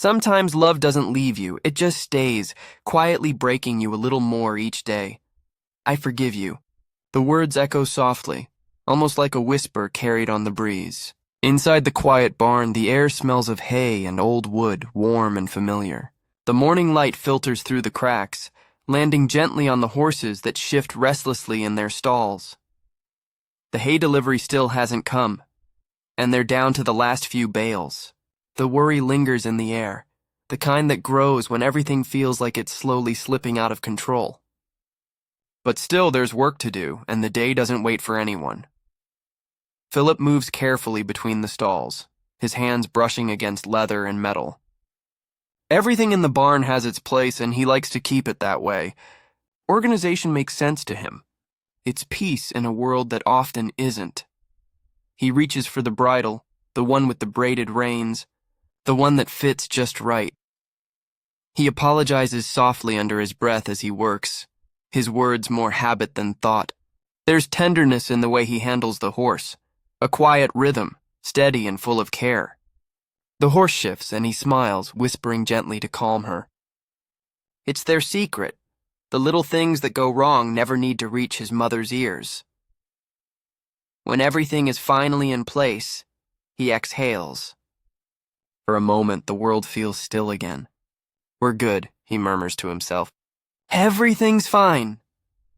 Sometimes love doesn't leave you, it just stays, quietly breaking you a little more each day. I forgive you. The words echo softly, almost like a whisper carried on the breeze. Inside the quiet barn, the air smells of hay and old wood, warm and familiar. The morning light filters through the cracks, landing gently on the horses that shift restlessly in their stalls. The hay delivery still hasn't come, and they're down to the last few bales. The worry lingers in the air, the kind that grows when everything feels like it's slowly slipping out of control. But still there's work to do, and the day doesn't wait for anyone. Philip moves carefully between the stalls, his hands brushing against leather and metal. Everything in the barn has its place, and he likes to keep it that way. Organization makes sense to him. It's peace in a world that often isn't. He reaches for the bridle, the one with the braided reins, the one that fits just right. He apologizes softly under his breath as he works, his words more habit than thought. There's tenderness in the way he handles the horse, a quiet rhythm, steady and full of care. The horse shifts and he smiles, whispering gently to calm her. It's their secret. The little things that go wrong never need to reach his mother's ears. When everything is finally in place, he exhales. For a moment, the world feels still again. We're good, he murmurs to himself. Everything's fine.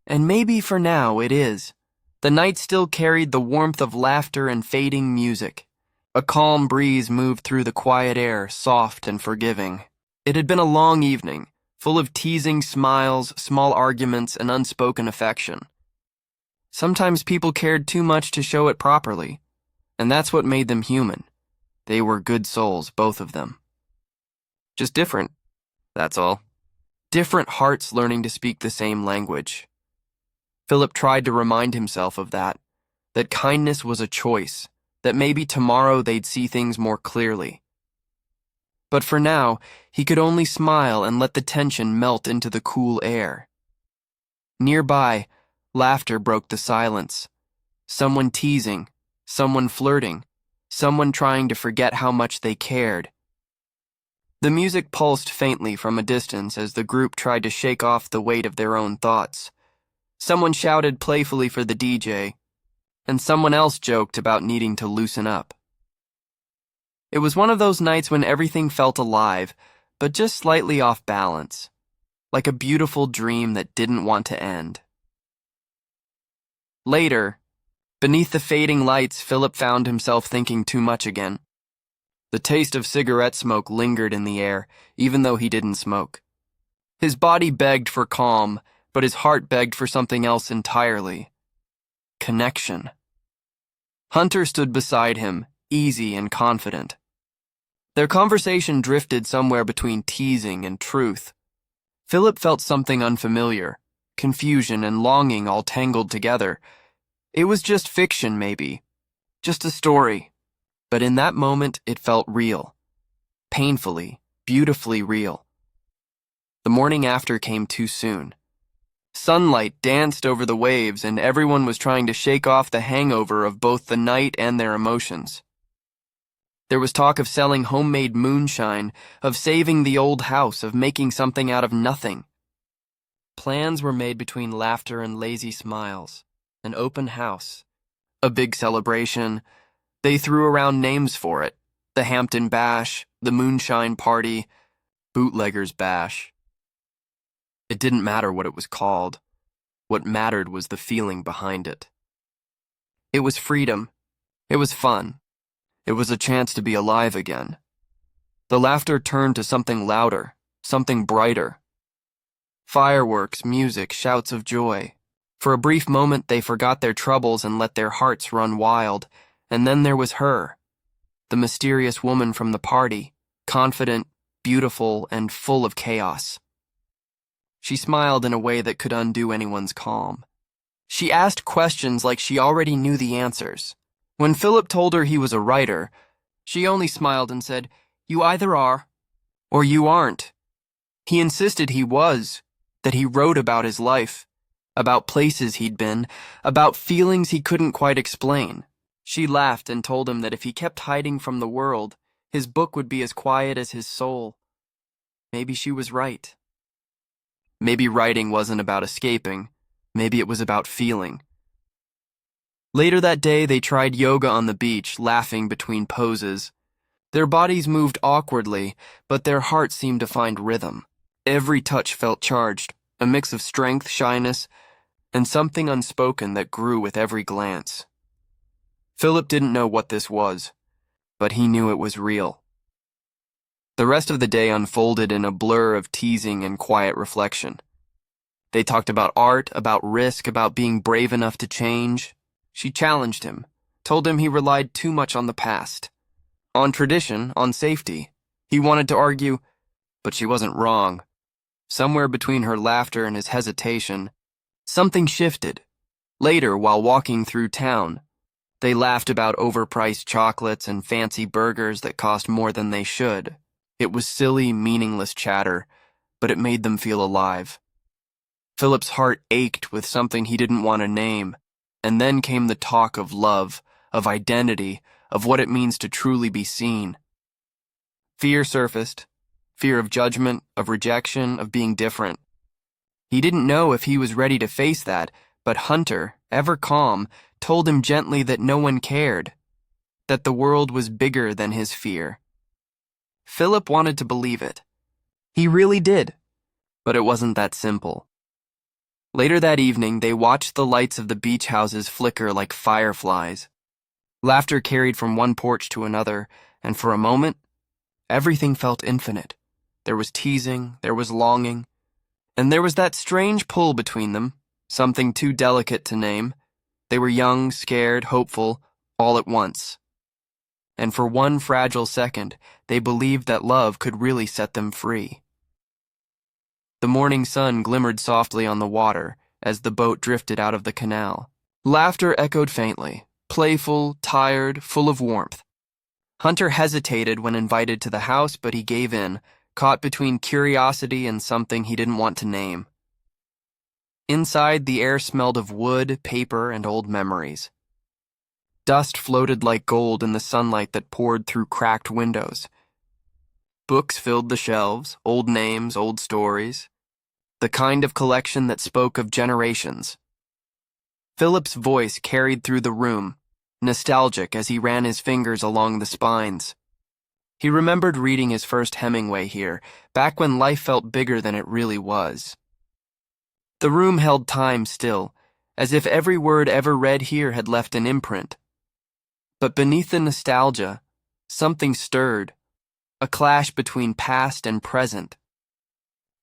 And maybe for now it is. The night still carried the warmth of laughter and fading music. A calm breeze moved through the quiet air, soft and forgiving. It had been a long evening, full of teasing smiles, small arguments, and unspoken affection. Sometimes people cared too much to show it properly, and that's what made them human. They were good souls, both of them. Just different, that's all. Different hearts learning to speak the same language. Philip tried to remind himself of that kindness was a choice, that maybe tomorrow they'd see things more clearly. But for now, he could only smile and let the tension melt into the cool air. Nearby, laughter broke the silence. Someone teasing, someone flirting, someone trying to forget how much they cared. The music pulsed faintly from a distance as the group tried to shake off the weight of their own thoughts. Someone shouted playfully for the DJ, and someone else joked about needing to loosen up. It was one of those nights when everything felt alive, but just slightly off balance, like a beautiful dream that didn't want to end. Later, beneath the fading lights, Philip found himself thinking too much again. The taste of cigarette smoke lingered in the air, even though he didn't smoke. His body begged for calm, but his heart begged for something else entirely. Connection. Hunter stood beside him, easy and confident. Their conversation drifted somewhere between teasing and truth. Philip felt something unfamiliar, confusion and longing all tangled together. It was just fiction, maybe. Just a story. But in that moment, it felt real. Painfully, beautifully real. The morning after came too soon. Sunlight danced over the waves, and everyone was trying to shake off the hangover of both the night and their emotions. There was talk of selling homemade moonshine, of saving the old house, of making something out of nothing. Plans were made between laughter and lazy smiles. An open house. A big celebration. They threw around names for it. The Hampton Bash, the Moonshine Party, Bootlegger's Bash. It didn't matter what it was called. What mattered was the feeling behind it. It was freedom. It was fun. It was a chance to be alive again. The laughter turned to something louder, something brighter. Fireworks, music, shouts of joy. For a brief moment, they forgot their troubles and let their hearts run wild. And then there was her, the mysterious woman from the party, confident, beautiful, and full of chaos. She smiled in a way that could undo anyone's calm. She asked questions like she already knew the answers. When Philip told her he was a writer, she only smiled and said, "You either are, or you aren't." He insisted he was, that he wrote about his life, about places he'd been, about feelings he couldn't quite explain. She laughed and told him that if he kept hiding from the world, His book would be as quiet as his soul. Maybe she was right. Maybe writing wasn't about escaping. Maybe it was about feeling. Later that day, they tried yoga on the beach, laughing between poses. Their bodies moved awkwardly, but their hearts seemed to find rhythm. Every touch felt charged, a mix of strength, shyness, and something unspoken that grew with every glance. Philip didn't know what this was, but he knew it was real. The rest of the day unfolded in a blur of teasing and quiet reflection. They talked about art, about risk, about being brave enough to change. She challenged him, told him he relied too much on the past. On tradition, on safety. He wanted to argue, but she wasn't wrong. Somewhere between her laughter and his hesitation, something shifted. Later, while walking through town, they laughed about overpriced chocolates and fancy burgers that cost more than they should. It was silly, meaningless chatter, but it made them feel alive. Philip's heart ached with something he didn't want to name, and then came the talk of love, of identity, of what it means to truly be seen. Fear surfaced, fear of judgment, of rejection, of being different. He didn't know if he was ready to face that, but Hunter, ever calm, told him gently that no one cared, that the world was bigger than his fear. Philip wanted to believe it. He really did, but it wasn't that simple. Later that evening, they watched the lights of the beach houses flicker like fireflies. Laughter carried from one porch to another, and for a moment, everything felt infinite. There was teasing, there was longing, and there was that strange pull between them, something too delicate to name. They were young, scared, hopeful, all at once. And for one fragile second, they believed that love could really set them free. The morning sun glimmered softly on the water as the boat drifted out of the canal. Laughter echoed faintly, playful, tired, full of warmth. Hunter hesitated when invited to the house, but he gave in, caught between curiosity and something he didn't want to name. Inside, the air smelled of wood, paper, and old memories. Dust floated like gold in the sunlight that poured through cracked windows. Books filled the shelves, old names, old stories, the kind of collection that spoke of generations. Philip's voice carried through the room, nostalgic as he ran his fingers along the spines. He remembered reading his first Hemingway here, back when life felt bigger than it really was. The room held time still, as if every word ever read here had left an imprint. But beneath the nostalgia, something stirred, a clash between past and present.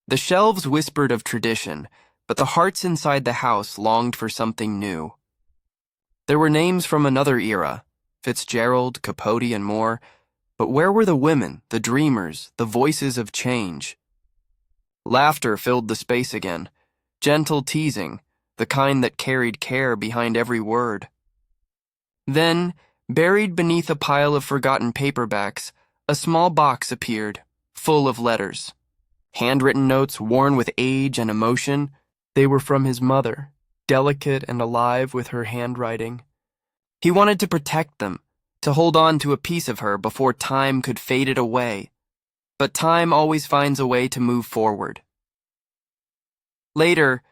The shelves whispered of tradition, but the hearts inside the house longed for something new. There were names from another era, Fitzgerald, Capote, and more, but where were the women, the dreamers, the voices of change? Laughter filled the space again, gentle teasing, the kind that carried care behind every word. Then, buried beneath a pile of forgotten paperbacks, a small box appeared, full of letters. Handwritten notes worn with age and emotion. They were from his mother, delicate and alive with her handwriting. He wanted to protect them, to hold on to a piece of her before time could fade it away. But time always finds a way to move forward. Later,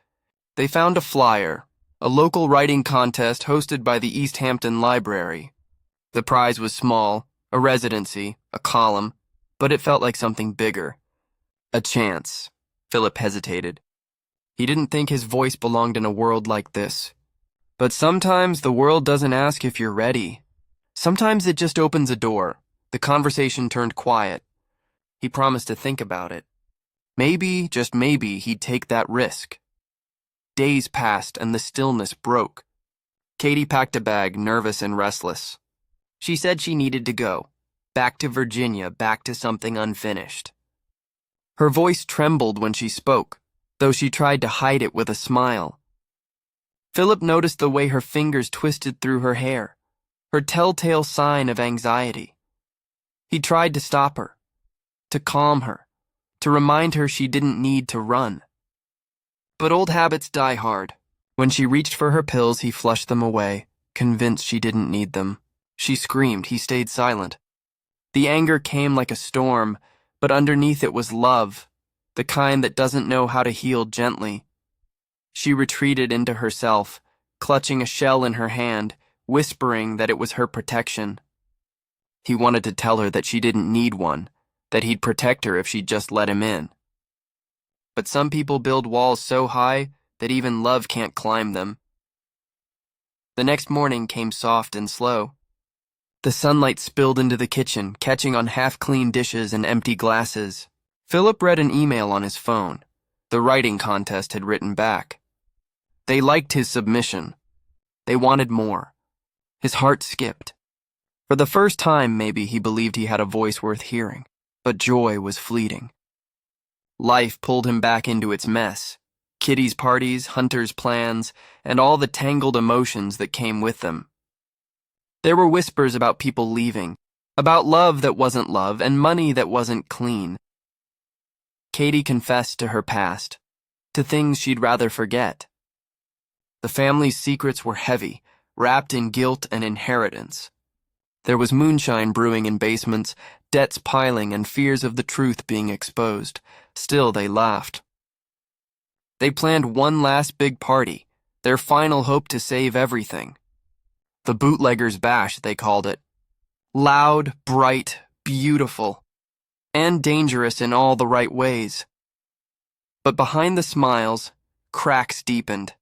they found a flyer, a local writing contest hosted by the East Hampton Library. The prize was small, a residency, a column, but it felt like something bigger. A chance. Philip hesitated. He didn't think his voice belonged in a world like this. But sometimes the world doesn't ask if you're ready. Sometimes it just opens a door. The conversation turned quiet. He promised to think about it. Maybe, just maybe, he'd take that risk. Days passed and the stillness broke. Katie packed a bag, nervous and restless. She said she needed to go. Back to Virginia, back to something unfinished. Her voice trembled when she spoke, though she tried to hide it with a smile. Philip noticed the way her fingers twisted through her hair, her telltale sign of anxiety. He tried to stop her, to calm her, to remind her she didn't need to run. But old habits die hard. When she reached for her pills, he flushed them away, convinced she didn't need them. She screamed. He stayed silent. The anger came like a storm, but underneath it was love, the kind that doesn't know how to heal gently. She retreated into herself, clutching a shell in her hand, whispering that it was her protection. He wanted to tell her that she didn't need one, that he'd protect her if she'd just let him in. But some people build walls so high that even love can't climb them. The next morning came soft and slow. The sunlight spilled into the kitchen, catching on half-clean dishes and empty glasses. Philip read an email on his phone. The writing contest had written back. They liked his submission. They wanted more. His heart skipped. For the first time, maybe, he believed he had a voice worth hearing, but joy was fleeting. Life pulled him back into its mess. Kitty's parties, Hunter's plans, and all the tangled emotions that came with them. There were whispers about people leaving, about love that wasn't love and money that wasn't clean. Katie confessed to her past, to things she'd rather forget. The family's secrets were heavy, wrapped in guilt and inheritance. There was moonshine brewing in basements, debts piling, and fears of the truth being exposed. Still, they laughed. They planned one last big party, their final hope to save everything. The bootleggers' bash, they called it. Loud, bright, beautiful, and dangerous in all the right ways. But behind the smiles, cracks deepened.